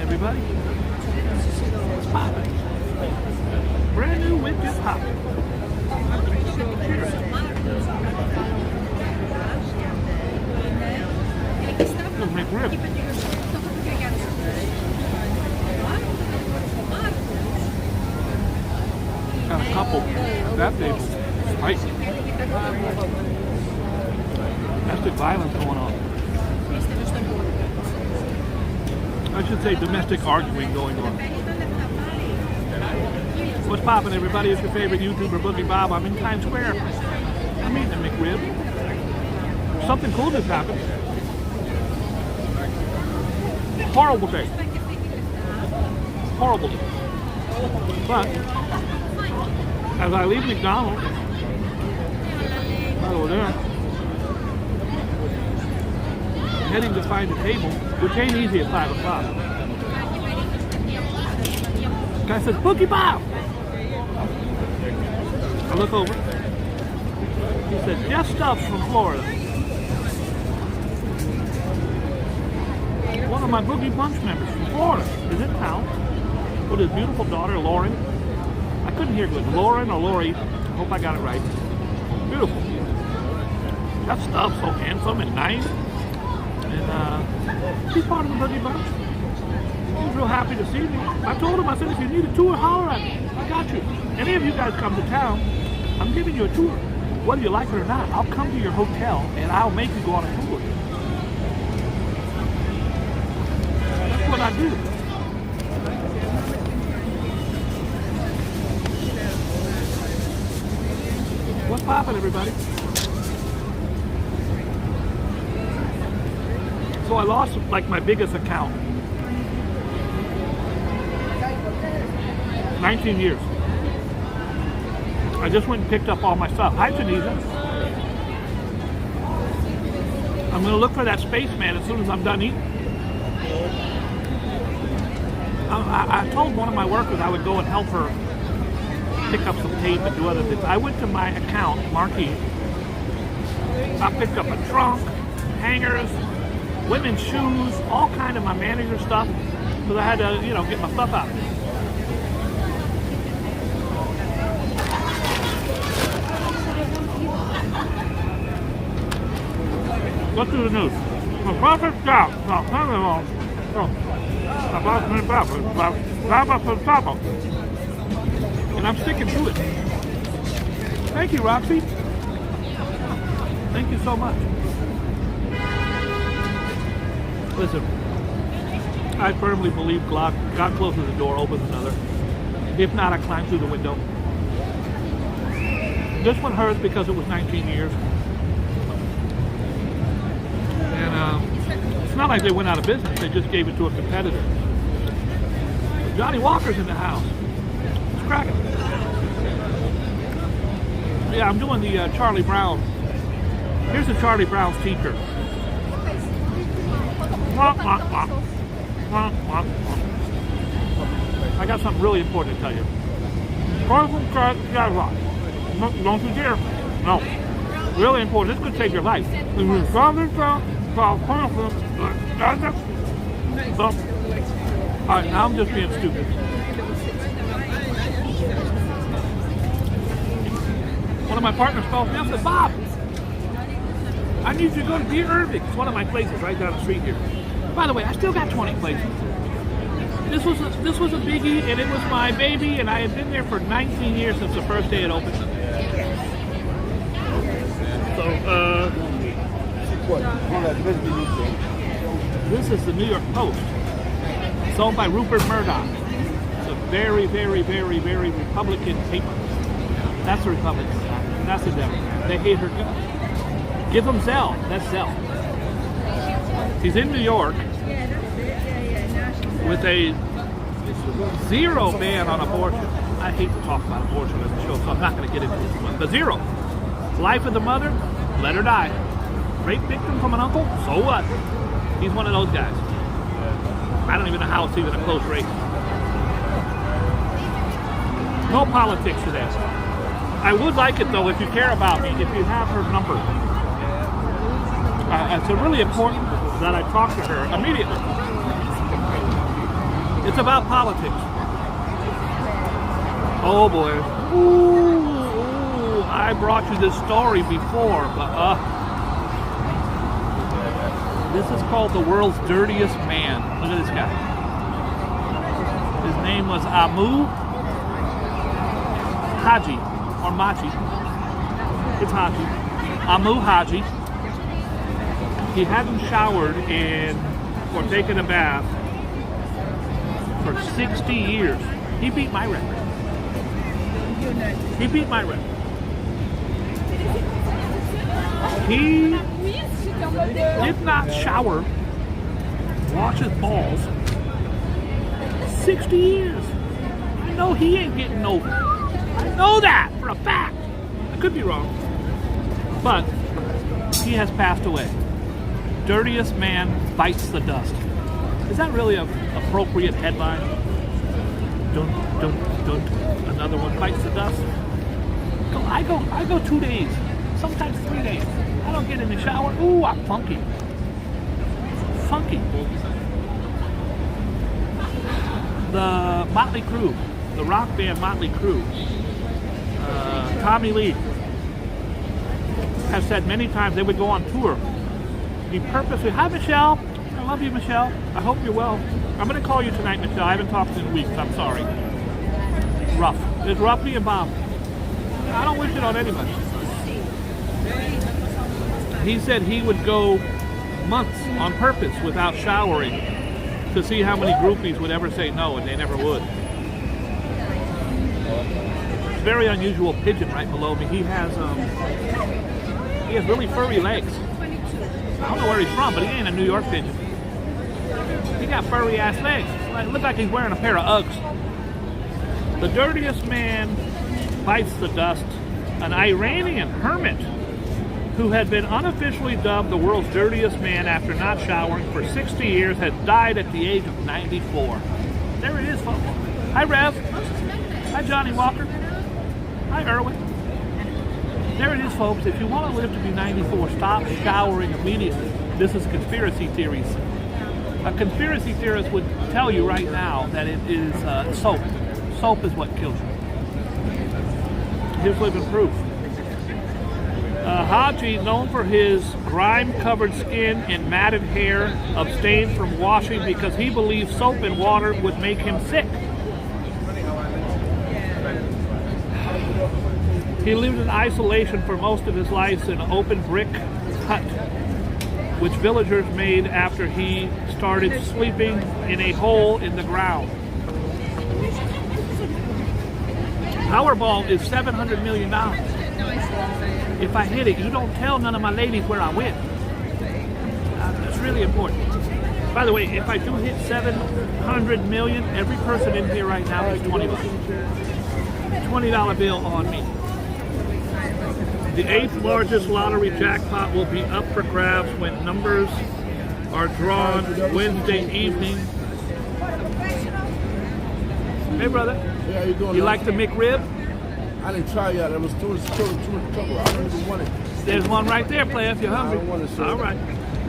Everybody, it's popping. Brand new whip is popping. Cheers. Let's McRib. Got a couple. That thing's spicy. Domestic violence going on. I should say domestic arguing going on. What's poppin', everybody? It's your favorite YouTuber, Boogie Bob. I'm in Times Square. I'm eating a McRib. Something cool just happened. Horrible day. Horrible day. But as I leave McDonald's, right over there, heading to find a table, which ain't easy at 5 o'clock. Guy says, Boogie Bob! I look over. He said, just stuff from Florida. One of my Boogie Bunch members from Florida is in town with his beautiful daughter, Lauren. I couldn't hear good. Lauren or Lori. I hope I got it right. Beautiful. That stuff, so handsome and nice. And she's part of the Boogie Bunch. He was real happy to see me. I told him, I said, if you need a tour, holler at me. I got you. Any of you guys come to town, I'm giving you a tour. Whether you like it or not, I'll come to your hotel and I'll make you go on a tour. That's what I do. What's poppin', everybody? So I lost like my biggest account. 19 years. I just went and picked up all my stuff. Hi, Tunisia. I'm going to look for that spaceman as soon as I'm done eating. I told one of my workers I would go and help her pick up some tape and do other things. I went to my account, Marquee. I picked up a trunk, hangers, women's shoes, all kind of my manager stuff, because I had to, get my stuff out. Let's do the news. The perfect job. And I'm sticking to it. Thank you, Roxy. Thank you so much. Listen, I firmly believe God closes the door, opens another. If not, I climb through the window. This one hurts because it was 19 years. And it's not like they went out of business. They just gave it to a competitor. Johnny Walker's in the house. It's cracking. Yeah, I'm doing the Charlie Brown. Here's the Charlie Brown's teacher. I got something really important to tell you. Don't you dare. No. Really important. This could save your life. Alright, now I'm just being stupid. One of my partners called me up and said, Bob, I need you to go to Deer Irving. It's one of my places right down the street here. By the way, I still got 20 places. This was a biggie, and it was my baby, and I had been there for 19 years since the first day it opened. So, this is the New York Post. It's owned by Rupert Murdoch. It's a very, very, very, very Republican paper. That's a Republican. That's a Democrat. They hate her guts. Give them Zell. That's Zell. He's in New York with a zero ban on abortion. I hate to talk about abortion on the show, so I'm not going to get into this one. But zero. Life of the mother, let her die. Rape victim from an uncle, so what? He's one of those guys. I don't even know how it's even a close race. No politics today. I would like it though if you care about me, if you have her number. It's really important that I talk to her immediately. It's about politics. Oh boy. Ooh, I brought you this story before, but this is called the world's dirtiest man. Look at this guy. His name was Amu Haji, or Machi. It's Haji. Amu Haji. He hadn't showered or taken a bath for 60 years. He beat my record. He beat my record. He did not shower, wash his balls, 60 years. I know he ain't getting over. I know that for a fact. I could be wrong. But he has passed away. Dirtiest man bites the dust. Is that really an appropriate headline? Don't. Another one bites the dust. I go 2 days, sometimes 3 days. I don't get in the shower. Ooh, I'm funky. Funky. The Motley Crue, the rock band Motley Crue, Tommy Lee has said many times they would go on tour. He purposely, hi Michelle, I love you Michelle, I hope you're well. I'm going to call you tonight Michelle, I haven't talked in weeks, I'm sorry. Rough. It's rough being bombed. I don't wish it on anybody. He said he would go months on purpose without showering to see how many groupies would ever say no, and they never would. It's a very unusual pigeon right below me. He has really furry legs. I don't know where he's from, but he ain't a New York pigeon. He got furry ass legs. It looks like he's wearing a pair of Uggs. The dirtiest man bites the dust. An Iranian hermit who had been unofficially dubbed the world's dirtiest man after not showering for 60 years has died at the age of 94. There it is, folks. Hi, Rev. Hi, Johnny Walker. Hi, Erwin. There it is, folks. If you want to live to be 94, stop showering immediately. This is conspiracy theories. A conspiracy theorist would tell you right now that it is soap. Soap is what kills you. Here's living proof. Haji, known for his grime-covered skin and matted hair, abstained from washing because he believed soap and water would make him sick. He lived in isolation for most of his life in an open brick hut, which villagers made after he started sleeping in a hole in the ground. Powerball is $700 million. If I hit it, you don't tell none of my ladies where I went. It's really important. By the way, if I do hit 700 million, every person in here right now is $20. $20 bill on me. The 8th largest lottery jackpot will be up for grabs when numbers are drawn Wednesday evening. Hey, brother. Yeah, how you doing? You like the McRib? I didn't try yet. It was too much trouble. I don't even want it. There's one right there, player, if you're hungry. I don't want it, sir. All right.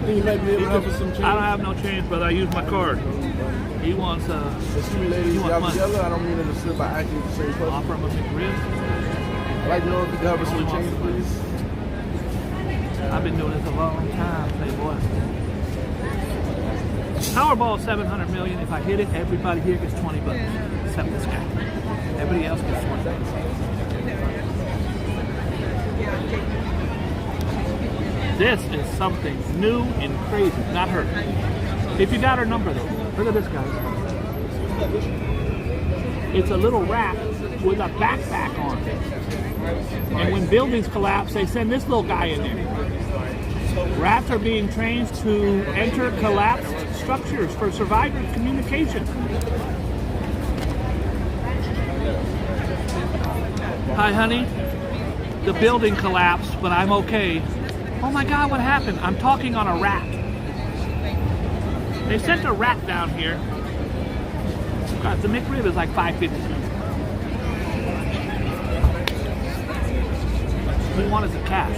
Think you might be able to help us some change? I don't have no change, but I use my card. He wants If you ladies y'all together, I don't mean it to slip by acting the same person. offer him a McRib. I'd like to know if you can help us some change, please. I've been doing this a long time, say boy. Powerball 700 million. If I hit it, everybody here gets 20 bucks. Except this guy. Everybody else gets 20 bucks. This is something new and crazy. Not her. If you got her number though. Look at this guy. It's a little rat with a backpack on. And when buildings collapse, they send this little guy in there. Rats are being trained to enter collapsed structures for survivor communication. Hi, honey. The building collapsed, but I'm okay. Oh my God, what happened? I'm talking on a rat. They sent a rat down here. God, the McRib is like $5.50. We wanted the cash.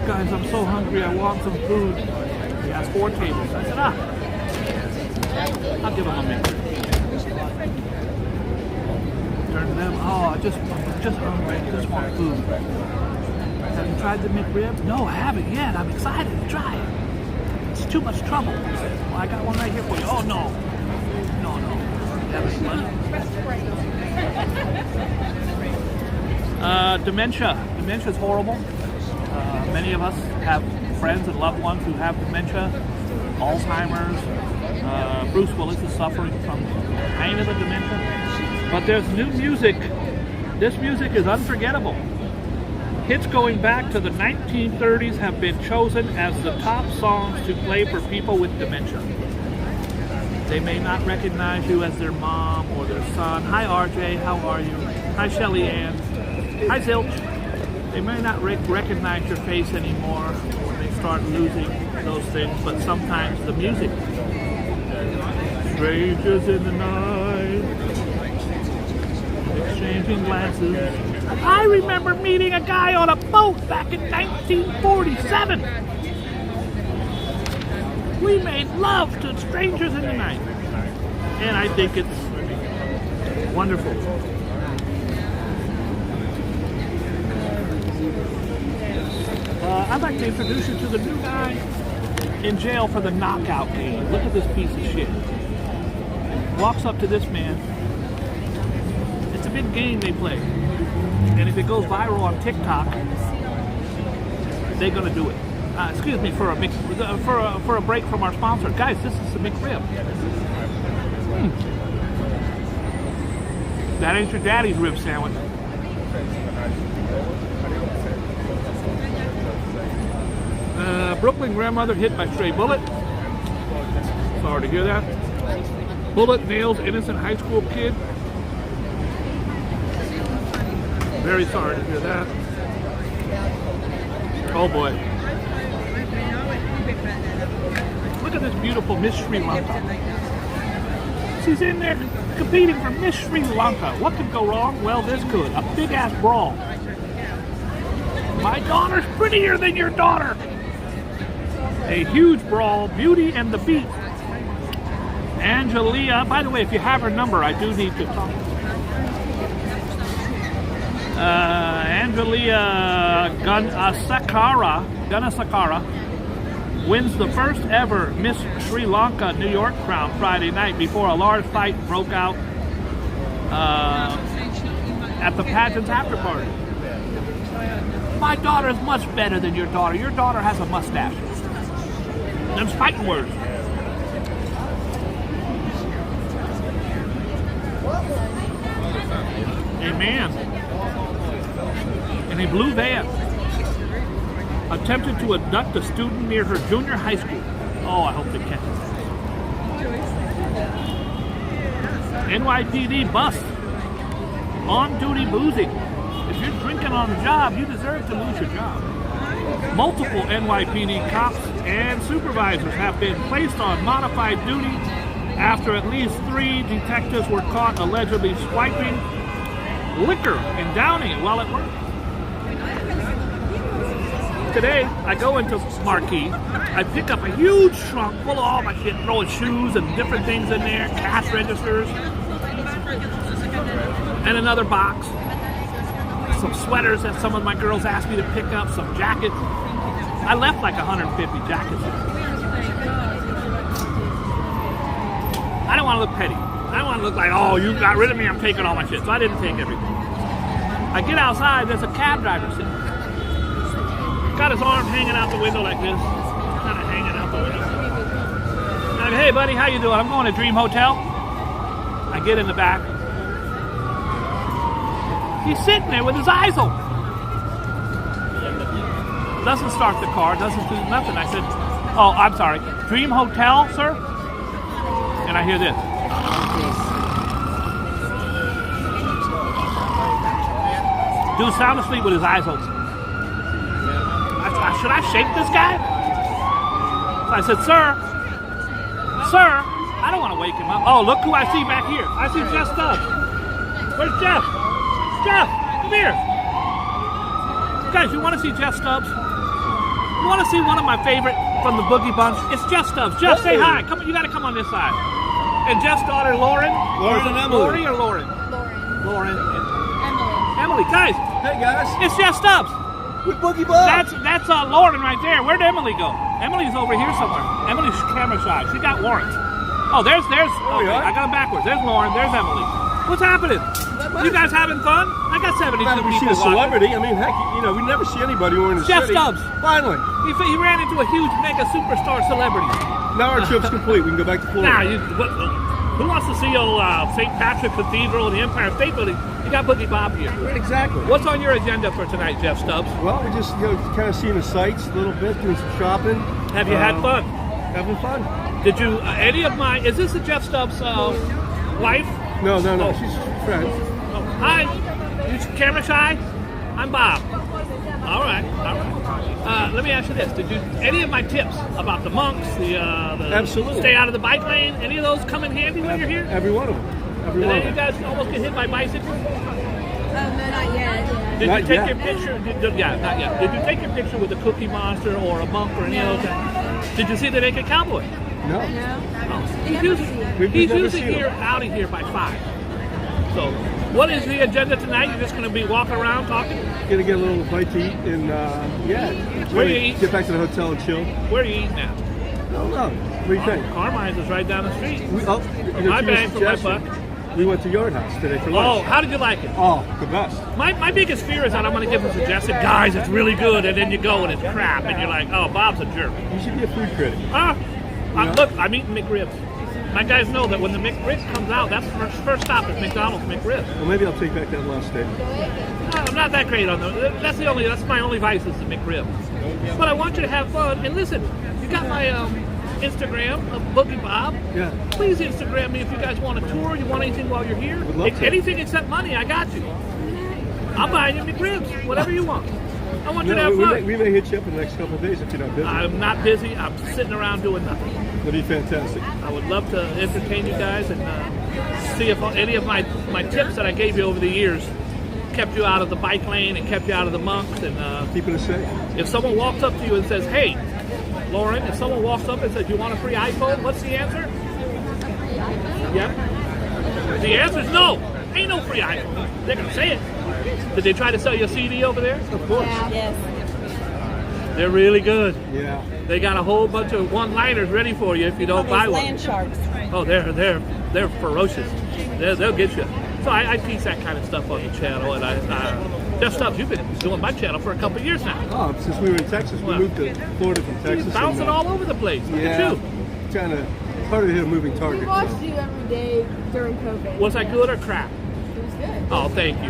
Guys, I'm so hungry. I want some food. He asked 4 tables. I said, I'll give him a McRib. Turn to them. Oh, I'm just hungry. I just want food. Have you tried the McRib? No, I haven't yet. I'm excited to try it. It's too much trouble. Well, I got one right here for you. Oh, no. No. You have any money? Dementia. Dementia is horrible. Many of us have friends and loved ones who have dementia, Alzheimer's. Bruce Willis is suffering from pain of the dementia. But there's new music. This music is unforgettable. Hits going back to the 1930s have been chosen as the top songs to play for people with dementia. They may not recognize you as their mom or their son. Hi, RJ, how are you? Hi, Shelly Ann. Hi, Zilch. They may not recognize your face anymore when they start losing those things, but sometimes the music. Strangers in the night, exchanging glances. I remember meeting a guy on a boat back in 1947. We made love to strangers in the night. And I think it's wonderful. I'd like to introduce you to the new guy in jail for the knockout game. Look at this piece of shit. Walks up to this man. It's a big game they play. And if it goes viral on TikTok, they're gonna do it. Excuse me for a break from our sponsor, guys. This is the McRib. That ain't your daddy's rib sandwich. Brooklyn grandmother hit by stray bullet. Sorry to hear that. Bullet nails innocent high school kid. Very sorry to hear that. Oh boy. Look at this beautiful Miss Sri Lanka. She's in there competing for Miss Sri Lanka. What could go wrong? Well, this could. A big ass brawl. My daughter's prettier than your daughter. A huge brawl. Beauty and the Beast. Angelia. By the way, if you have her number, I do need to talk. Angelia Gunasakara wins the first ever Miss Sri Lanka New York crown Friday night before a large fight broke out at the pageant's after party. My daughter is much better than your daughter. Your daughter has a mustache. Them's fighting words. A man in a blue van attempted to abduct a student near her junior high school. Oh, I hope they catch it. NYPD bust. On-duty boozing. If you're drinking on the job, you deserve to lose your job. Multiple NYPD cops and supervisors have been placed on modified duty after at least 3 detectives were caught allegedly swiping liquor and downing it while at work. Today, I go into Marquee, I pick up a huge trunk full of all my shit, throwing shoes and different things in there, cash registers, and another box. Some sweaters that some of my girls asked me to pick up, some jackets. I left like 150 jackets. I don't want to look petty. I don't want to look like, oh, you got rid of me, I'm taking all my shit. So I didn't take everything. I get outside, there's a cab driver sitting there. Got his arm hanging out the window like this. Kind of hanging out the window. I'm like, hey, buddy, how you doing? I'm going to Dream Hotel. I get in the back. He's sitting there with his eyes open. Doesn't start the car, doesn't do nothing. I said, oh, I'm sorry. Dream Hotel, sir? And I hear this. Dude sound asleep with his eyes open. Should I shake this guy? So I said, sir, I don't want to wake him up. Oh, look who I see back here. I see Jeff Stubbs. Where's Jeff? Jeff, come here. Guys, you want to see Jeff Stubbs? You want to see one of my favorite from the Boogie Bunch? It's Jeff Stubbs. Jeff, say hi. Come, you got to come on this side. And Jeff's daughter, Lauren. Lauren and Emily. Lori or Lauren? Lauren. Lauren. Emily. Emily, guys. Hey guys, It's Jeff Stubbs. with Boogie Bunch. That's Lauren right there. Where'd Emily go? Emily's over here somewhere. Emily's camera shy. She got warrants. Oh, there's. you Okay, are. I got them backwards. There's Lauren. There's Emily. What's happening? You guys having fun? I got 72 Glad we see people a watching. celebrity. I mean, heck, you know, we never see anybody who in the Jeff city. Stubbs. Finally. He ran into a huge mega superstar celebrity. Now our trip's complete. We can go back to Florida. Now, who wants to see old St. Patrick Cathedral and the Empire State Building? You got Boogie Bob here. Right, exactly. What's on your agenda for tonight, Jeff Stubbs? Well, we're just kind of seeing the sights a little bit, doing some shopping. Have you had fun? Having fun. Did you, any of my, is this the Jeff Stubbs wife? No, Oh. she's friends. Oh, hi. You camera shy? I'm Bob. All right. Let me ask you this: did you any of my tips about the monks, the Absolutely. stay out of the bike lane? Any of those come in handy when you're here? Every one of them. Every Did one any of of you them. guys almost get hit by bicycles? No, not yet. Did Not you take yet. your picture? Yeah, not yet. Did you take your picture with a Cookie Monster or a monk or any of those guys? Did you see the Naked Cowboy? No. No. He's Never usually, see it. We've he's never usually seen here him. out of here by 5. So, what is the agenda tonight? You're just going to be walking around talking? Gonna get a little bite to eat and Where you eat? get back to the hotel and chill. Where are you eating at? I don't know. What do you think? Carmine's is right down the street. My bang for my buck. We went to Yard House today for Oh, lunch. how did you like it? Oh, the best. My biggest fear is that I'm going to give a suggestion, guys, it's really good, and then you go and it's crap, and you're like, oh, Bob's a jerk. You should be a food critic. Look, I'm eating McRibs. My guys know that when the McRib comes out, that's the first stop is McDonald's McRib. Well, maybe I'll take back that last statement. I'm not that great on those. That's my only vice is the McRib. But I want you to have fun. And listen, you got my Instagram of Boogie Bob. Yeah. Please Instagram me if you guys want a tour, you want anything while you're here. Would love to. Anything except money, I got you. I'll buy you McRibs, whatever you want. I want you to have fun. We may hit you up in the next couple of days if you're not busy. I'm not busy. I'm sitting around doing nothing. That'd be fantastic. I would love to entertain you guys and see if any of my tips that I gave you over the years kept you out of the bike lane and kept you out of the monks. And Keeping us safe. if someone walks up to you and says, hey, Lauren, if someone walks up and says, you want a free iPhone? What's the answer? Yeah. The answer is no. Ain't no free iPhone. They're going to say it. Did they try to sell you a CD over there? Of course. Yes. They're really good. Yeah. They got a whole bunch of one-liners ready for you if you don't buy one. Land sharks. Oh, they're ferocious. They'll get you. So I teach that kind of stuff on the channel, and that stuff you've been doing my channel for a couple of years now. Oh, since we were in Texas, we Wow. moved to Florida from Texas. You're bouncing all over the place. Look Yeah. at you. Kind of hard to hit a moving target. We watched you every day during COVID. Was I good or crap? It was good. Oh, thank you.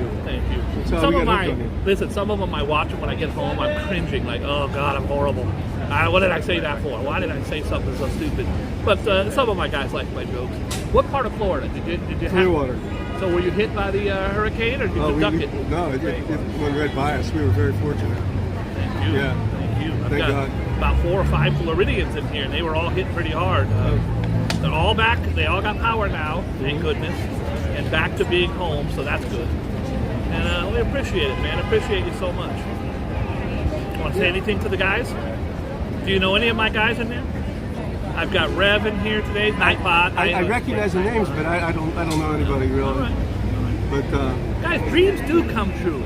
So Some we of got my hooked on you. listen, some of them I watch them when I get home. I'm cringing, like, oh God, I'm horrible. What did I say that for? Why did I say something so stupid? But some of my guys like my jokes. What part of Florida did you have? Clearwater. So were you hit by the hurricane, or did you duck it? No, it went right by us. We were very fortunate. Thank you. Yeah. Thank you. I've Thank got God. about 4 or 5 Floridians in here, and they were all hit pretty hard. They're all back. They all got power now, thank goodness, and back to being home, so that's good. And we appreciate it, man. Appreciate you so much. Want to say anything to the guys? Do you know any of my guys in there? I've got Rev in here today, Nightbot. I recognize the names, but I don't know anybody really. All right. But Guys, dreams do come true.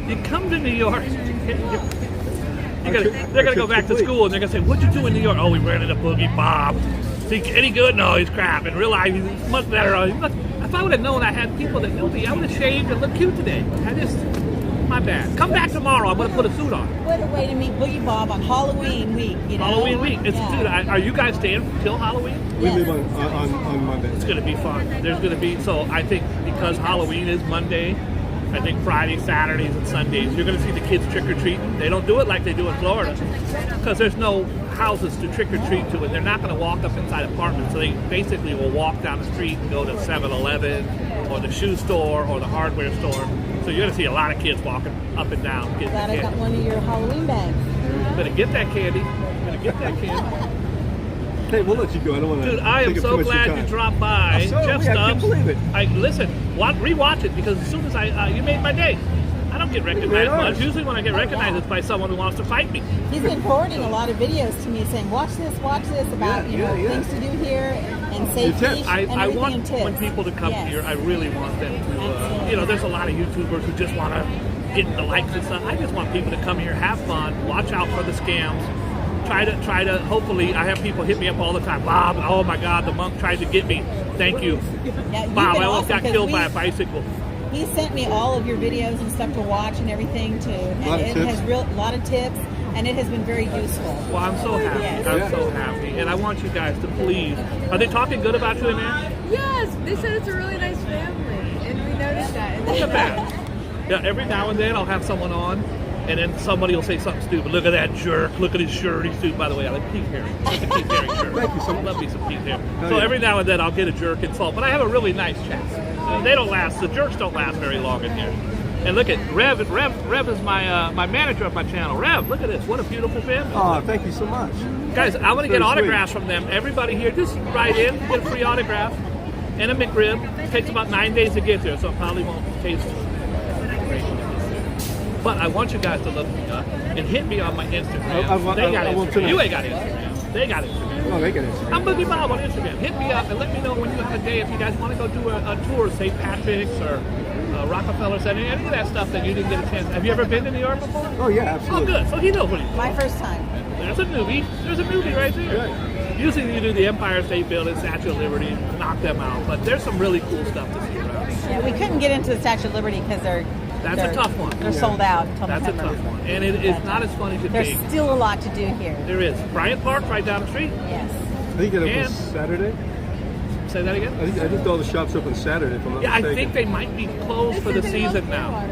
You come to New York. They're gonna go back to school and they're gonna say, "What'd you do in New York?" "Oh, we ran into Boogie Bob." Is he any good? No, he's crap. In real life, he's much better. If I would have known I had people that knew me, I would have shaved and looked cute today. My bad. Come back tomorrow. I'm going to put a suit on. What a way to meet Boogie Bob on Halloween week, you know? Halloween week. Dude, are you guys staying till Halloween? We leave on Monday. It's going to be fun. There's going to be, so I think because Halloween is Monday, I think Friday, Saturdays, and Sundays, you're going to see the kids trick-or-treating. They don't do it like they do in Florida because there's no houses to trick-or-treat to, and they're not going to walk up inside apartments. So they basically will walk down the street and go to 7-Eleven or the shoe store or the hardware store. So you're going to see a lot of kids walking up and down. Glad I got one of your Halloween bags. Better get that candy. Better get that candy. Hey, we'll let you go. I don't want to. Dude, I am so glad you dropped by. Jeff Stubbs. I can't believe it. Listen, rewatch it because as soon as you made my day. I don't get recognized much. Usually when I get recognized, it's by someone who wants to fight me. He's been forwarding a lot of videos to me saying, watch this about things to do here and safety. I want when people to come here, I really want them to, there's a lot of YouTubers who just want to get the likes and stuff. I just want people to come here, have fun, watch out for the scams. Try to, hopefully, I have people hit me up all the time. Bob, oh my God, the monk tried to get me. Thank you. Bob, I almost got killed by a bicycle. He sent me all of your videos and stuff to watch and everything too. And it has a lot of tips, and it has been very useful. Well, I'm so happy. Yes. I'm so happy. And I want you guys to please. Are they talking good about you in there? Yes, they said it's a really nice family, and we noticed that. Look at that. Yeah, every now and then I'll have someone on, and then somebody will say something stupid. Look at that jerk. Look at his shirt. He's stupid. By the way, I like Pete Haring. I like the Pete Haring shirt. Thank you so much. I love me some Pete Haring. So every now and then I'll get a jerk insult, but I have a really nice chat. They don't last. The jerks don't last very long in here. And look at Rev. Rev is my manager of my channel. Rev, look at this. What a beautiful family. Oh, thank you so much. Guys, I want to get autographs from them. Everybody here, just write in, get a free autograph, and a McRib. It takes about 9 days to get there, so it probably won't taste great. But I want you guys to look me up and hit me on my Instagram. They got Instagram. You ain't got Instagram. They got Instagram. Oh, they got Instagram. I'm Boogie Bob on Instagram. Hit me up and let me know when you have a day. If you guys want to go do a tour, St. Patrick's or Rockefeller Center, any of that stuff that you didn't get a chance. Have you ever been to New York before? Oh, yeah, absolutely. Oh, good. So he knows what he's doing. My first time. There's a movie. There's a movie right there. Right. Usually you do the Empire State Building, Statue of Liberty, knock them out. But there's some really cool stuff to see around. Yeah, we couldn't get into the Statue of Liberty because they're a tough one. They're sold out until That's November. a tough one. And it is not as fun as you think. There's still a lot to do here. There is. Bryant Park right down the street. Yes. I think it opens Saturday. Say that again? I think all the shops open Saturday, if I'm not mistaken. I think they might be closed for the season now.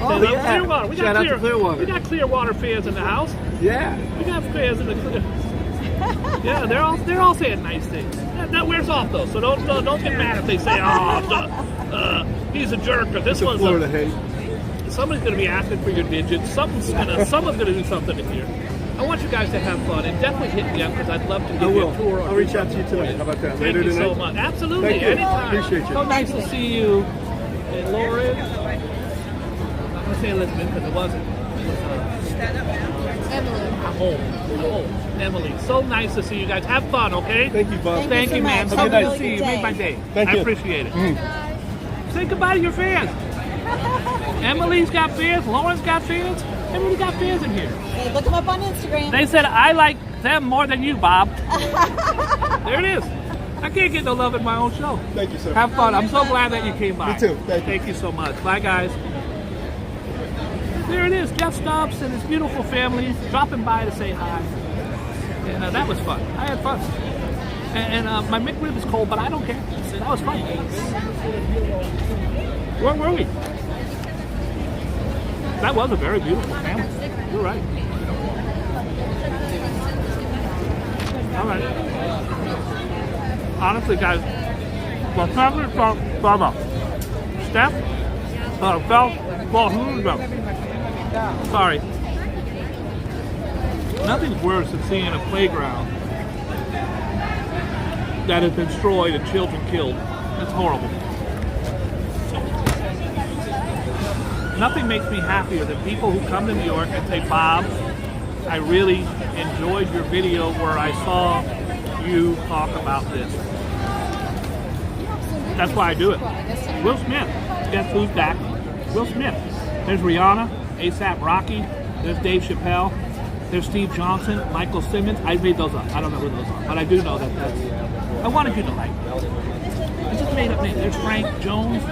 Oh, yeah. Clearwater. We Shout out to Clearwater. We got Clearwater fans in the house. Yeah. We got fans in the Clear. Yeah, they're all saying nice things. That wears off though, so don't get mad if they say, he's a jerk or this one's Florida hate. Somebody's going to be asking for your digits. Someone's going to do something in here. I want you guys to have fun and definitely hit me up because I'd love to give you a tour. I'll reach out to you tonight. How about that? Thank you so much. Absolutely. Thank you. Anytime. Appreciate you. So nice to see you. And Lauren. I'm not going to say Elizabeth because it wasn't. Emily. Emily. So nice to see you guys. Have fun, okay? Thank you, Bob. Thank you, man. So Have a nice to really see you. good Made day. my day. Thank you. I appreciate it. Say goodbye to your fans. Emily's got fans. Lauren's got fans. Everybody got fans in here. Hey, look them up on Instagram. They said, I like them more than you, Bob. There it is. I can't get no love in my own show. Thank you, sir. Have fun. I'm so glad that you came by. Me too. Thank you. Thank you so much. Bye, guys. There it is. Jeff Stubbs and his beautiful family dropping by to say hi. And that was fun. I had fun. And my McRib is cold, but I don't care. That was fun. Where were we? That was a very beautiful family. You're right. All right. Honestly, guys, the family from Steph sorry. Nothing's worse than seeing a playground that has been destroyed and children killed. That's horrible. Nothing makes me happier than people who come to New York and say, Bob, I really enjoyed your video where I saw you talk about this. That's why I do it. Will Smith. Guess who's back? Will Smith. There's Rihanna, ASAP Rocky. There's Dave Chappelle. There's Steve Johnson, Michael Simmons. I made those up. I don't know who those are, but I do know that that's. I wanted you to like. I just made up names. There's Frank Jones,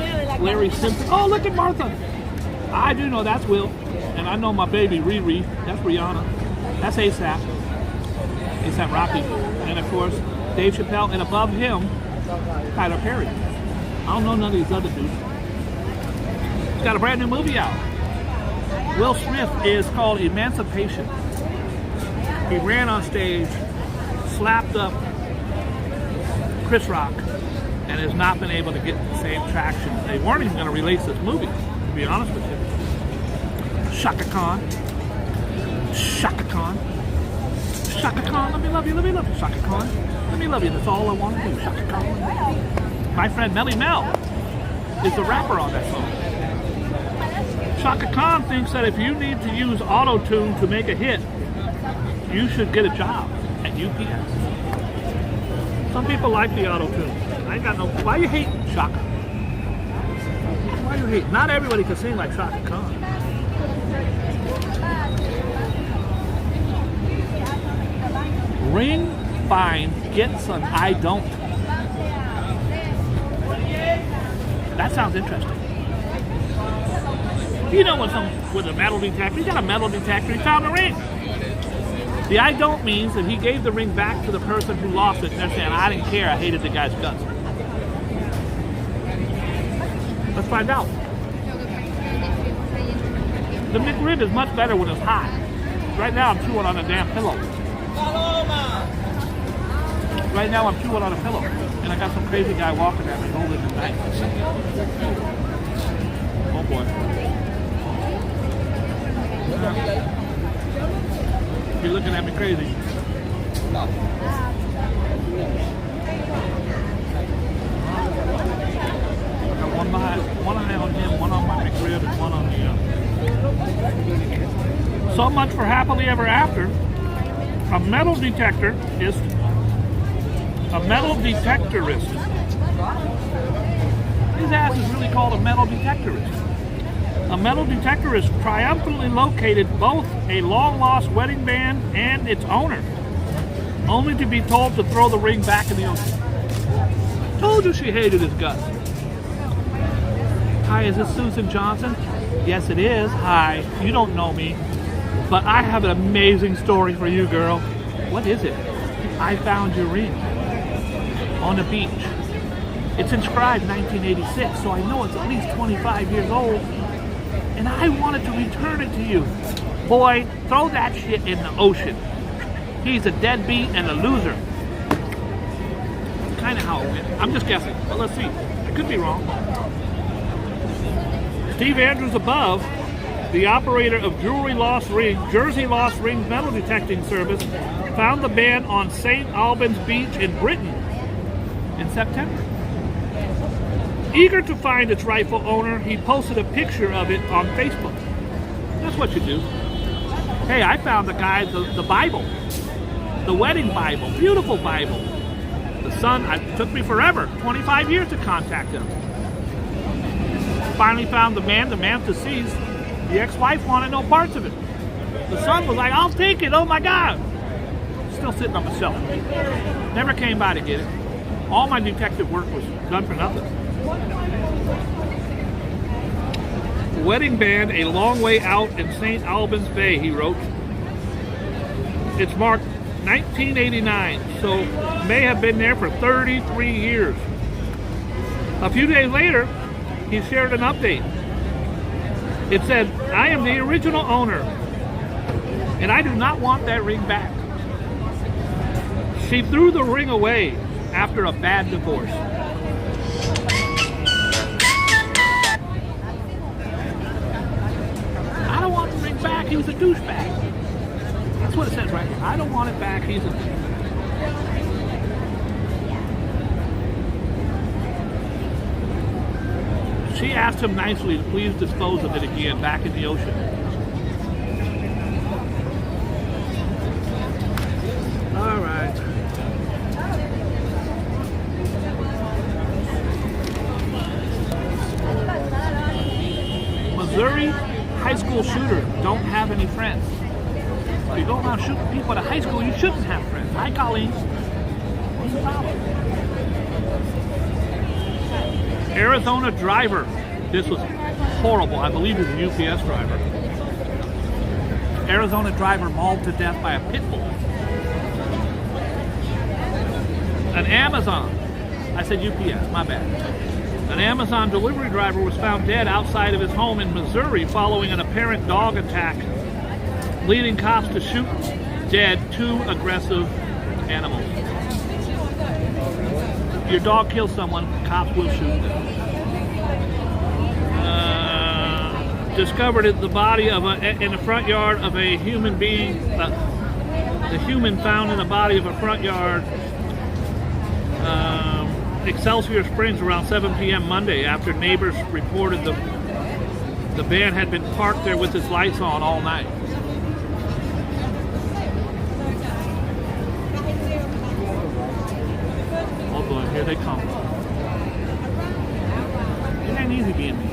Larry Simpson. Oh, look at Martha. I do know that's Will, and I know my baby Riri. That's Rihanna. That's ASAP. ASAP Rocky, and of course Dave Chappelle, and above him, Tyler Perry. I don't know none of these other dudes. He's got a brand new movie out. Will Smith is called Emancipation. He ran on stage, slapped up Chris Rock, and has not been able to get the same traction. They weren't even going to release this movie, to be honest with you. Shaka Khan. Shaka Khan. Shaka Khan, let me love you, Shaka Khan. Let me love you, that's all I want to do, Shaka Khan. My friend Melly Mel is the rapper on that song. Shaka Khan thinks that if you need to use auto-tune to make a hit, you should get a job at UPS. Some people like the auto-tune. I ain't got no... Why you hating, Shaka? Why you hating? Not everybody can sing like Shaka Khan. Ring fine, get some I don't. That sounds interesting. You know, with a metal detector, he got a metal detector, he found the ring. The I don't means that he gave the ring back to the person who lost it, and they're saying, I didn't care, I hated the guy's guts. Let's find out. The McRib is much better when it's hot. Right now I'm chewing on a damn pillow. Right now I'm chewing on a pillow. And I got some crazy guy walking at me holding the knife. Oh boy. You're looking at me crazy. I got one eye on him, one on my McRib, and one on the So much for happily ever after. A metal detectorist. His ass is really called a metal detectorist. A metal detectorist triumphantly located both a long-lost wedding band and its owner, only to be told to throw the ring back in the ocean. Told you she hated his guts. Hi, is this Susan Johnson? Yes, it is. Hi, you don't know me, but I have an amazing story for you, girl. What is it? I found your ring on a beach. It's inscribed 1986, so I know it's at least 25 years old. And I wanted to return it to you. Boy, throw that shit in the ocean. He's a deadbeat and a loser. That's kind of how it went. I'm just guessing, but let's see. I could be wrong. Steve Andrews above, the operator of Jersey Lost Rings metal detecting service, found the band on St. Albans Beach in Britain in September. Eager to find its rightful owner, he posted a picture of it on Facebook. That's what you do. Hey, I found the guy, the Bible. The wedding Bible. Beautiful Bible. The son, it took me forever, 25 years to contact him. Finally found the man deceased. The ex-wife wanted no parts of it. The son was like, I'll take it, oh my God. Still sitting on the shelf. Never came by to get it. All my detective work was done for nothing. Wedding band a long way out in St. Albans Bay, he wrote. It's marked 1989, so may have been there for 33 years. A few days later, he shared an update. It said, I am the original owner, and I do not want that ring back. She threw the ring away after a bad divorce. I don't want the ring back, he was a douchebag. That's what it says right here. I don't want it back, he's a douchebag. She asked him nicely to please dispose of it again back in the ocean. All right. Missouri high school shooter don't have any friends. If you go around shooting people at a high school, you shouldn't have friends. Hi, Colleen. What's the problem? Arizona driver. This was horrible. I believe he's a UPS driver. Arizona driver mauled to death by a pit bull. An Amazon. I said UPS, my bad. An Amazon delivery driver was found dead outside of his home in Missouri following an apparent dog attack, leading cops to shoot dead 2 aggressive animals. Your dog kills someone, cops will shoot them. Discovered in the body of in the front yard of a human being. The human found in the body of a front yard, Excelsior Springs, around 7 p.m. Monday, after neighbors reported the van had been parked there with its lights on all night. Oh boy, here they come. It ain't easy being me.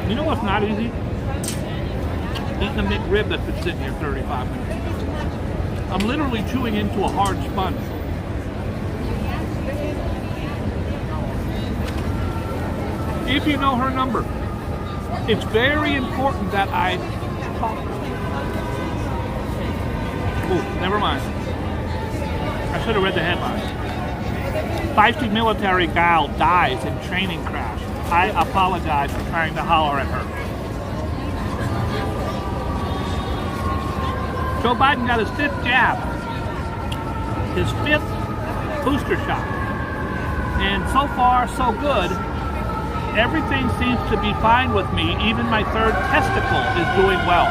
You know what's not easy? Eating a McRib that's been sitting here 35 minutes. I'm literally chewing into a hard sponge. If you know her number, it's very important that I talk. Oh, never mind. I should have read the headline. Feisty military gal dies in training crash. I apologize for trying to holler at her. Joe Biden got his 5th jab, his 5th booster shot. And so far, so good. Everything seems to be fine with me. Even my 3rd testicle is doing well.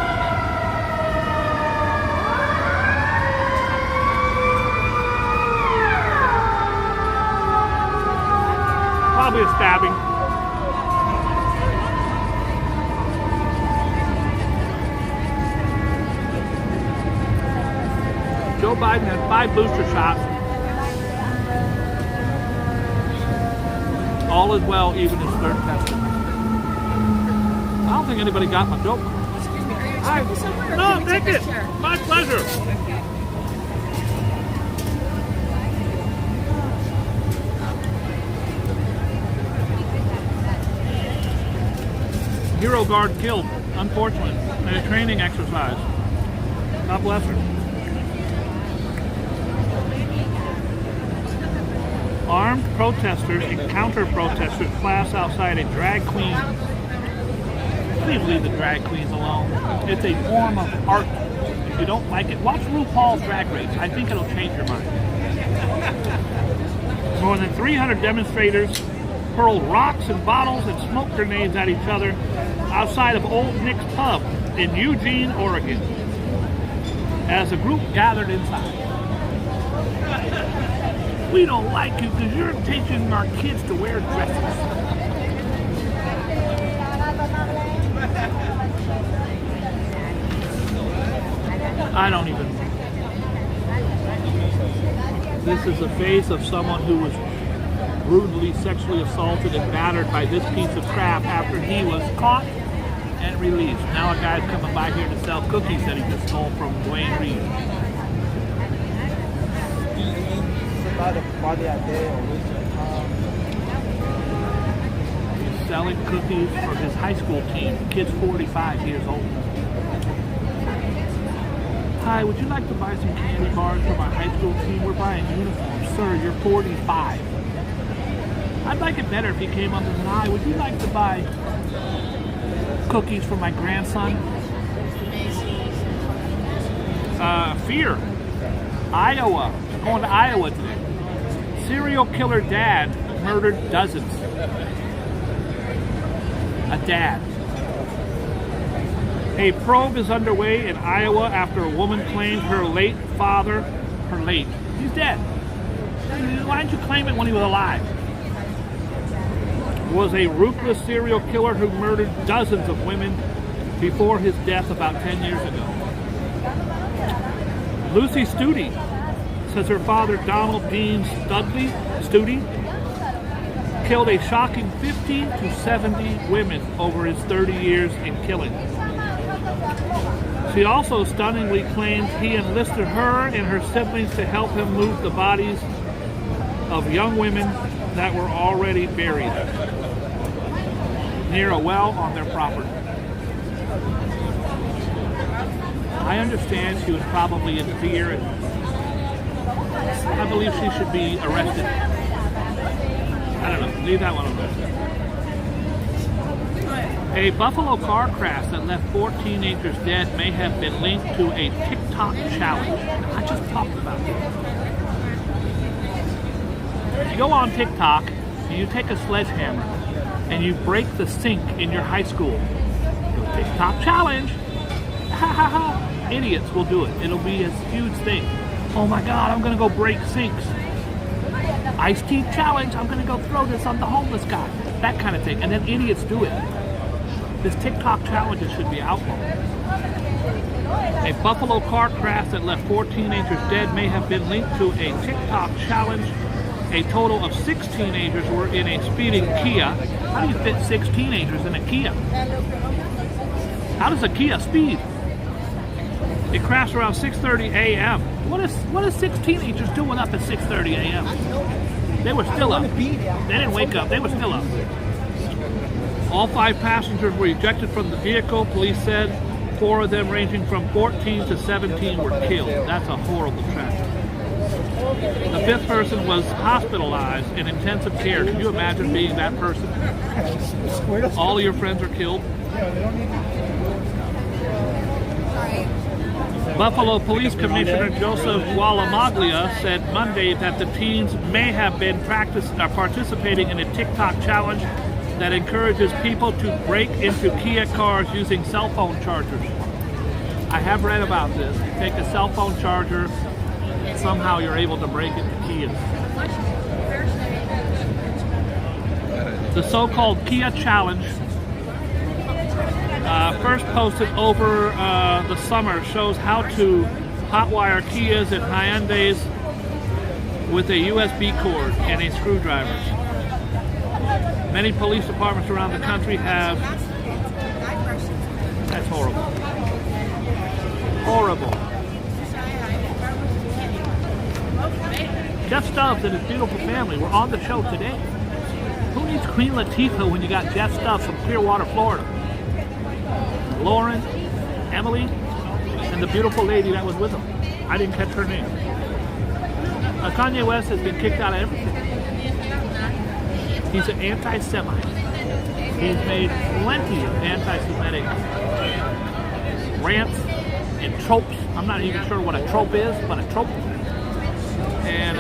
Probably a stabbing. Joe Biden had 5 booster shots. All is well, even his 3rd testicle. I don't think anybody got my joke. Excuse me, are you expecting somewhere? No, take it. My pleasure. Hero Guard killed, unfortunately, in a training exercise. God bless her. Armed protesters and counter-protesters class outside a drag queen. Please leave the drag queens alone. It's a form of art. If you don't like it, watch RuPaul's Drag Race. I think it'll change your mind. More than 300 demonstrators hurled rocks and bottles and smoke grenades at each other outside of Old Nick's Pub in Eugene, Oregon, as a group gathered inside. We don't like you because you're teaching our kids to wear dresses. I don't even. This is the face of someone who was brutally sexually assaulted and battered by this piece of crap after he was caught and released. Now a guy's coming by here to sell cookies that he just stole from Dwayne Reed. He's selling cookies for his high school team. The kid's 45 years old. Hi, would you like to buy some candy bars for my high school team? We're buying uniforms. Sir, you're 45. I'd like it better if you came up and said, hi, would you like to buy cookies for my grandson? Fear. Iowa. Going to Iowa today. Serial killer dad murdered dozens. A dad. A probe is underway in Iowa after a woman claimed her late father, he's dead. Why didn't you claim it when he was alive? Was a ruthless serial killer who murdered dozens of women before his death about 10 years ago. Lucy Studi says her father, Donald Dean Studi, killed a shocking 50 to 70 women over his 30 years in killing. She also stunningly claims he enlisted her and her siblings to help him move the bodies of young women that were already buried near a well on their property. I understand she was probably in fear, and I believe she should be arrested. I don't know, leave that one alone. A Buffalo car crash that left 4 teenagers dead may have been linked to a TikTok challenge. I just talked about this. You go on TikTok and you take a sledgehammer and you break the sink in your high school. TikTok challenge. Ha ha ha. Idiots will do it. It'll be a huge thing. Oh my God, I'm gonna go break sinks. Iced tea challenge. I'm gonna go throw this on the homeless guy. That kind of thing. And then idiots do it. This TikTok challenge should be outlawed. A Buffalo car crash that left 4 teenagers dead may have been linked to a TikTok challenge. A total of 6 teenagers were in a speeding Kia. How do you fit 6 teenagers in a Kia? How does a Kia speed? It crashed around 6:30 a.m. What is 6 teenagers doing up at 6:30 a.m.? They were still up. They didn't wake up. They were still up. All 5 passengers were ejected from the vehicle. Police said 4 of them, ranging from 14 to 17, were killed. That's a horrible tragedy. The 5th person was hospitalized in intensive care. Can you imagine being that person? All of your friends are killed. Buffalo Police Commissioner Joseph Wallamaglia said Monday that the teens may have been participating in a TikTok challenge that encourages people to break into Kia cars using cell phone chargers. I have read about this. You take a cell phone charger, somehow you're able to break into Kias. The so-called Kia challenge, first posted over the summer, shows how to hotwire Kias and Hyundais with a USB cord and a screwdriver. Many police departments around the country have. That's horrible. Horrible. Jeff Stubbs and his beautiful family were on the show today. Who needs Queen Latifah when you got Jeff Stubbs from Clearwater, Florida? Lauren, Emily, and the beautiful lady that was with him. I didn't catch her name. Kanye West has been kicked out of everything. He's an anti-Semite. He's made plenty of anti-Semitic rants and tropes. I'm not even sure what a trope is, but a trope. And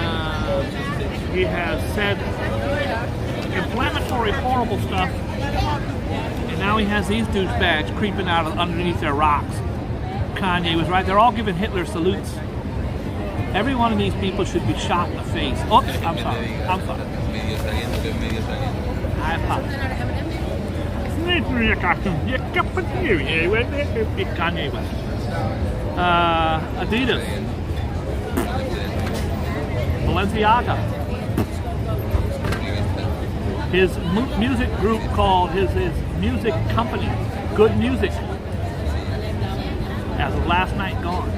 he has said inflammatory, horrible stuff. And now he has these douchebags creeping out underneath their rocks. Kanye was right. They're all giving Hitler salutes. Every one of these people should be shot in the face. Oh, I'm sorry. I apologize. Kanye West. Adidas. Balenciaga. His music group called his music company Good Music, as of last night, gone.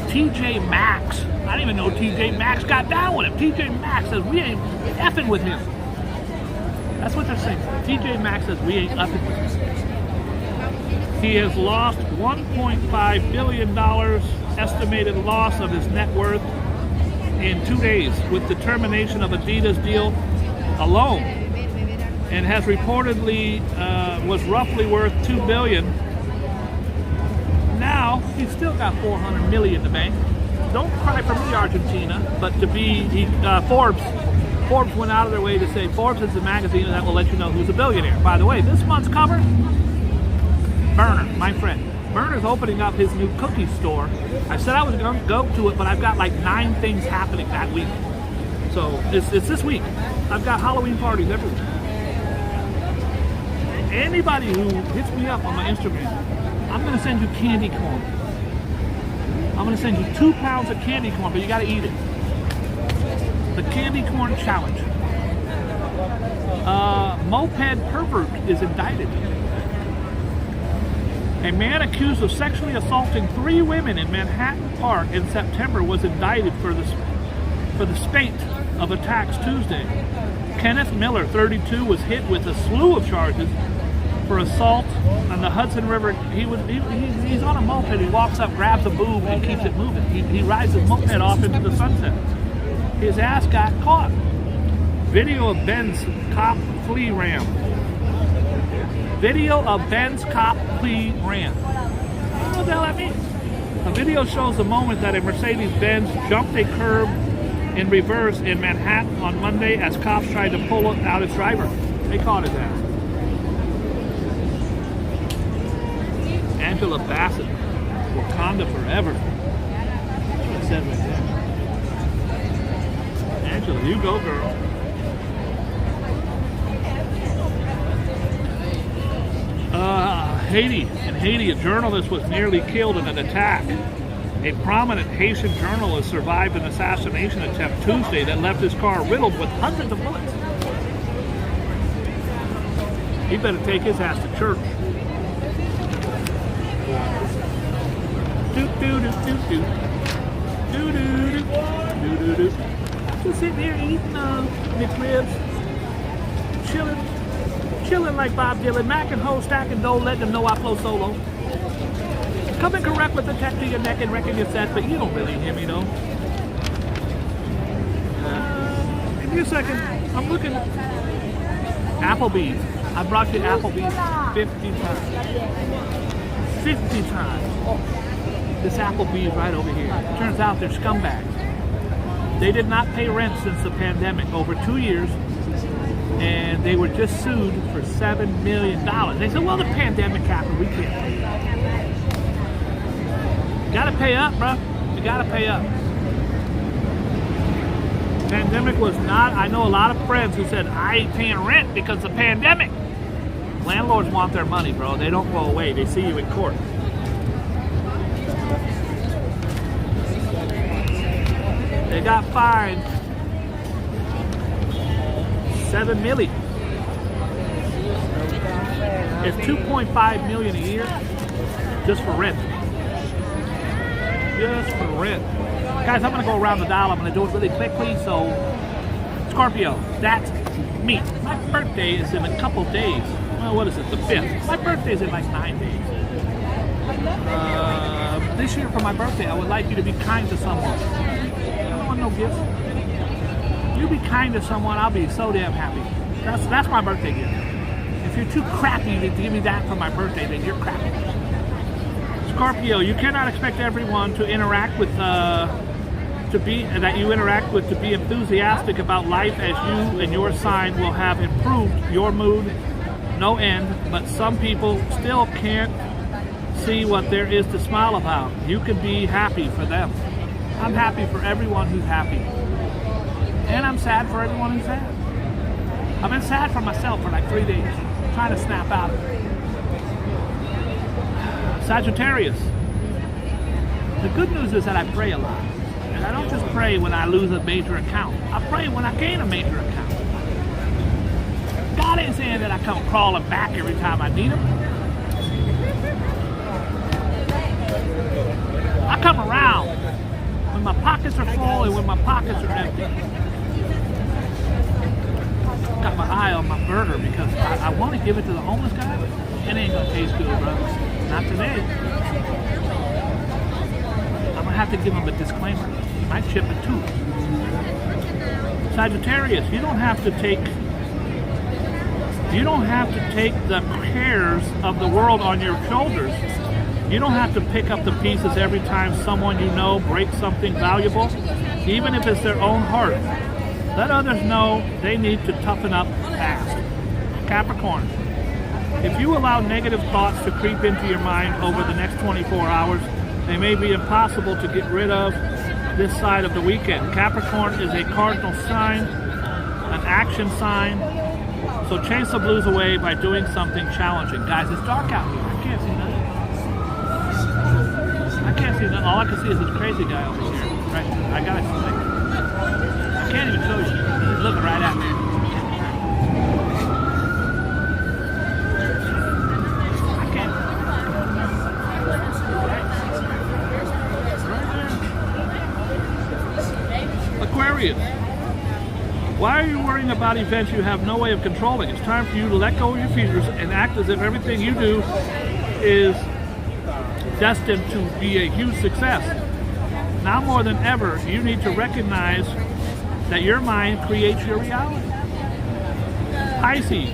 TJ Maxx. I didn't even know TJ Maxx got down with him. TJ Maxx says we ain't effing with him. That's what they're saying. TJ Maxx says we ain't effing with him. He has lost $1.5 billion estimated loss of his net worth in 2 days with the termination of Adidas deal alone, and has reportedly was roughly worth $2 billion. Now he's still got $400 million in the bank. Don't cry for me, Argentina. But to be Forbes went out of their way to say Forbes is the magazine that will let you know who's a billionaire. By the way, this month's cover, Berner, my friend. Berner's opening up his new cookie store. I said I was going to go to it, but I've got like 9 things happening that week. So it's this week. I've got Halloween parties everywhere. Anybody who hits me up on my Instagram, I'm going to send you candy corn. I'm going to send you 2 pounds of candy corn, but you got to eat it. The candy corn challenge. Moped pervert is indicted. A man accused of sexually assaulting 3 women in Manhattan Park in September was indicted for the spate of attacks Tuesday. Kenneth Miller, 32, was hit with a slew of charges for assault on the Hudson River. He's on a moped. He walks up, grabs a boob, and keeps it moving. He rides his moped off into the sunset. His ass got caught. Video of Ben's cop flea ram. Video of Ben's cop flea ram. What the hell that mean? The video shows the moment that a Mercedes-Benz jumped a curb in reverse in Manhattan on Monday as cops tried to pull out its driver. They caught his ass. Angela Bassett, Wakanda forever. That's what it said right there. Angela, you go, girl. Haiti. In Haiti, a journalist was nearly killed in an attack. A prominent Haitian journalist survived an assassination attempt Tuesday that left his car riddled with hundreds of bullets. He better take his ass to church. Just sitting here eating McRibs, chilling like Bob Dylan, Mac and Ho, stacking dough, letting them know I flow solo. Coming correct with the tech to your neck and wrecking your set, but you don't really hear me though. Give me a second. I'm looking. Applebee's. I brought you Applebee's 50 times. 50 times. This Applebee's right over here. Turns out they're scumbags. They did not pay rent since the pandemic, over 2 years, and they were just sued for $7 million. They said, well, the pandemic happened, we can't pay. You gotta pay up, bro. You gotta pay up. Pandemic was not, I know a lot of friends who said, I ain't paying rent because of the pandemic. Landlords want their money, bro. They don't go away. They see you in court. They got fined $7 million. It's $2.5 million a year just for rent. Just for rent. Guys, I'm going to go around the dial. I'm going to do it really quickly. So, Scorpio, that's me. My birthday is in a couple days. Well, what is it? The 5th. My birthday is in like 9 days. This year for my birthday, I would like you to be kind to someone. I don't want no gifts. You be kind to someone, I'll be so damn happy. That's my birthday gift. If you're too crappy to give me that for my birthday, then you're crappy. Scorpio, you cannot expect everyone to interact with to be enthusiastic about life, as you and your sign will have improved your mood no end, but some people still can't see what there is to smile about. You can be happy for them. I'm happy for everyone who's happy. And I'm sad for everyone who's sad. I've been sad for myself for like 3 days, trying to snap out of it. Sagittarius. The good news is that I pray a lot. And I don't just pray when I lose a major account. I pray when I gain a major account. God ain't saying that I come crawling back every time I need him. I come around when my pockets are full and when my pockets are empty. Got my eye on my burger because I want to give it to the homeless guy. It ain't gonna taste good, bro. Not today. I'm gonna have to give him a disclaimer. I chip it too. Sagittarius, you don't have to take the cares of the world on your shoulders. You don't have to pick up the pieces every time someone you know breaks something valuable, even if it's their own heart. Let others know they need to toughen up fast. Capricorn, if you allow negative thoughts to creep into your mind over the next 24 hours, they may be impossible to get rid of this side of the weekend. Capricorn is a cardinal sign, an action sign, so chase the blues away by doing something challenging. Guys, it's dark out here. I can't see nothing. I can't see nothing. All I can see is this crazy guy over here. Right? I gotta see it. I can't even show you. He's looking right at me. I Why are you worrying about events you have no way of controlling? It's time for you to let go of your fears and act as if everything you do is destined to be a huge success. Now more than ever, you need to recognize that your mind creates your reality. Pisces,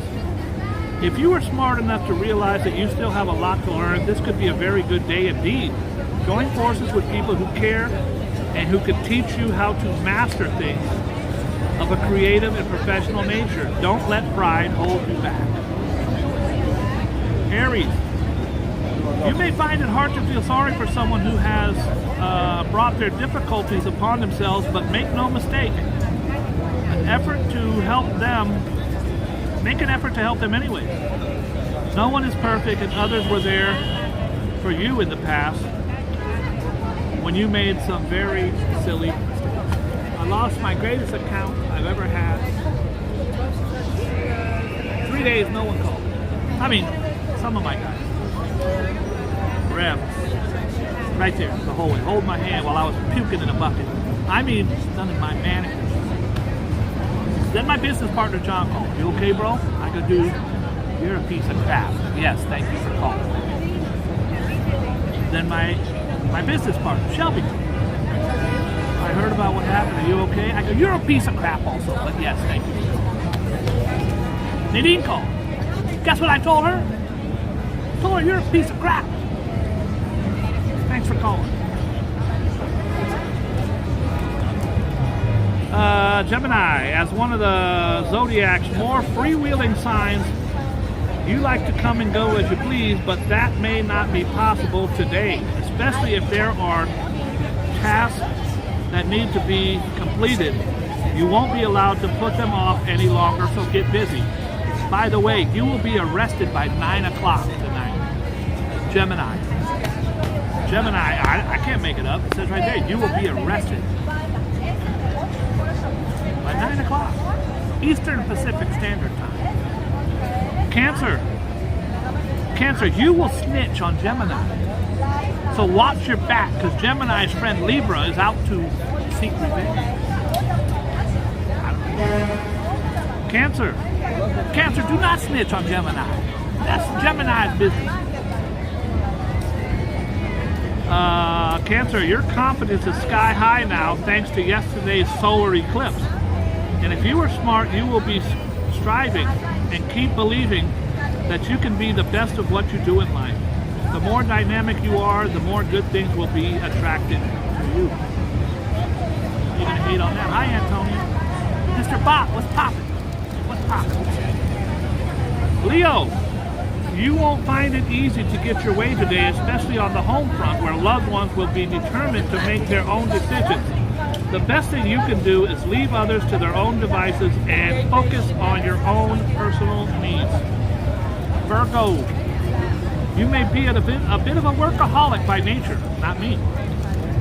if you are smart enough to realize that you still have a lot to learn, this could be a very good day indeed. Join forces with people who care and who can teach you how to master things of a creative and professional nature. Don't let pride hold you back. Aries, you may find it hard to feel sorry for someone who has brought their difficulties upon themselves, but make no mistake, make an effort to help them anyway. No one is perfect, and others were there for you in the past when you made some very silly mistakes. I lost my greatest account I've ever had. 3 days, no one called. I mean, some of my guys. Rev, right there, the whole way. Hold my hand while I was puking in a bucket. I mean, none of my manicures. Then my business partner, John, called. You okay, bro? I go, dude, you're a piece of crap. Yes, thank you for calling. Then my business partner, Shelby, I heard about what happened. Are you okay? I go, you're a piece of crap also, but yes, thank you. Nadine called. Guess what I told her? I told her you're a piece of crap. Thanks for calling. Gemini, as one of the Zodiac's more freewheeling signs, you like to come and go as you please, but that may not be possible today, especially if there are tasks that need to be completed. You won't be allowed to put them off any longer, so get busy. By the way, you will be arrested by 9 o'clock tonight. Gemini, I can't make it up. It says right there, you will be arrested by 9 o'clock, Eastern Pacific Standard Time. Cancer, you will snitch on Gemini. So watch your back, because Gemini's friend Libra is out to seek revenge. Cancer, do not snitch on Gemini. That's Gemini's business. Cancer, your confidence is sky high now thanks to yesterday's solar eclipse. And if you are smart, you will be striving and keep believing that you can be the best of what you do in life. The more dynamic you are, the more good things will be attracted to you. You're going to hate on that. Hi, Antonio. Mr. Bob, what's poppin'? What's poppin'? Leo, you won't find it easy to get your way today, especially on the home front where loved ones will be determined to make their own decisions. The best thing you can do is leave others to their own devices and focus on your own personal needs. Virgo, you may be a bit of a workaholic by nature, not me.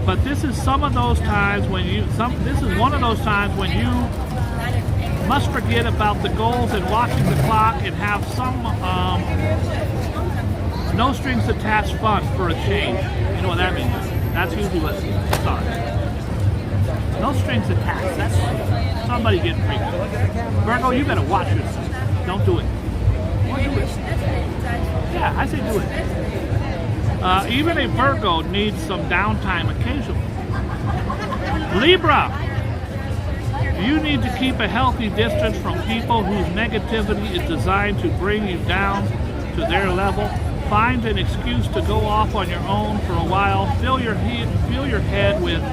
But this is one of those times when you must forget about the goals and watching the clock and have some no strings attached fun for a change. You know what that means? That's usually what starts. No strings attached. That's somebody getting freaked. Virgo, you better watch yourself. Don't do it. Don't do it. Yeah, I say do it. Even a Virgo needs some downtime occasionally. Libra, you need to keep a healthy distance from people whose negativity is designed to bring you down to their level. Find an excuse to go off on your own for a while. Fill your head with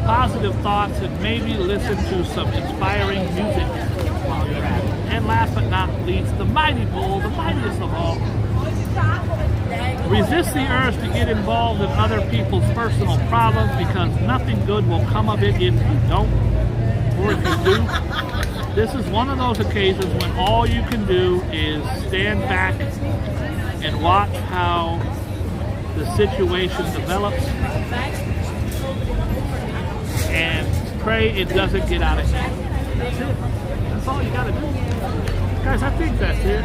positive thoughts and maybe listen to some inspiring music while you're at it. And last but not least, the mighty bull, the mightiest of all. Resist the urge to get involved in other people's personal problems because nothing good will come of it if you don't, or if you do. This is one of those occasions when all you can do is stand back and watch how the situation develops and pray it doesn't get out of hand. That's it. That's all you gotta do. Guys, I think that's it.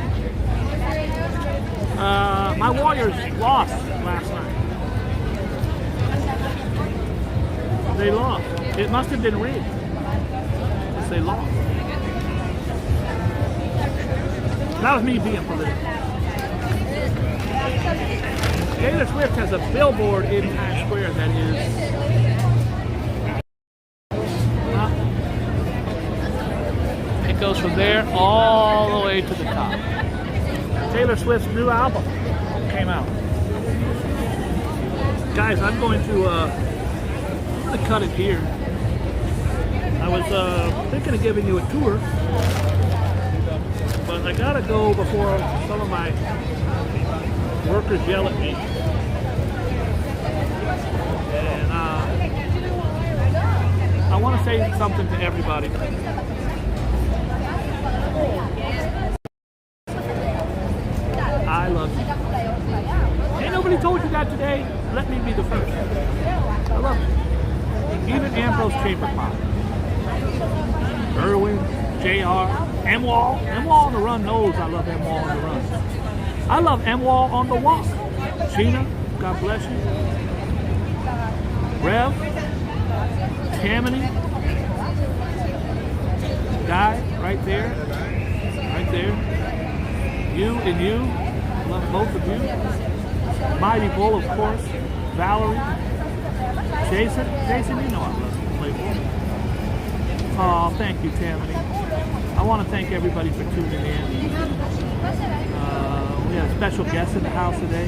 My Warriors lost last night. They lost. It must have been rigged. Because they lost. That was me being political. Taylor Swift has a billboard in Times Square that is it goes from there all the way to the top. Taylor Swift's new album came out. Guys, I'm going to cut it here. I was thinking of giving you a tour, but I gotta go before some of my workers yell at me. And I want to say something to everybody. I love you. Ain't nobody told you that today. Let me be the first. I love you. Even Ambrose Chamberlain, Irwin, JR, M-Wall. M-Wall on the Run knows I love M-Wall on the Run. I love M-Wall on the walk. Sheena, God bless you. Rev, Tammany, Guy, right there. Right there. You and you. Love both of you. Mighty Bull, of course. Valerie. Jason, you know I love you. Playboy. Oh, thank you, Tammany. I want to thank everybody for tuning in. We had a special guest in the house today.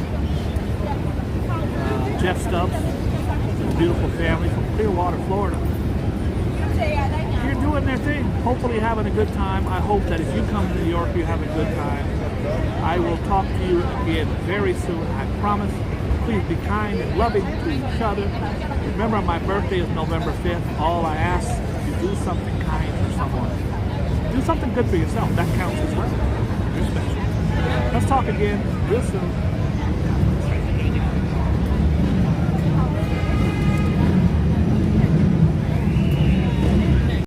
Jeff Stubbs, a beautiful family from Clearwater, Florida. You're doing their thing. Hopefully having a good time. I hope that if you come to New York, you have a good time. I will talk to you again very soon, I promise. Please be kind and loving to each other. Remember, my birthday is November 5th. All I ask is you do something kind for someone. Do something good for yourself. That counts as well. You're special. Let's talk again real soon.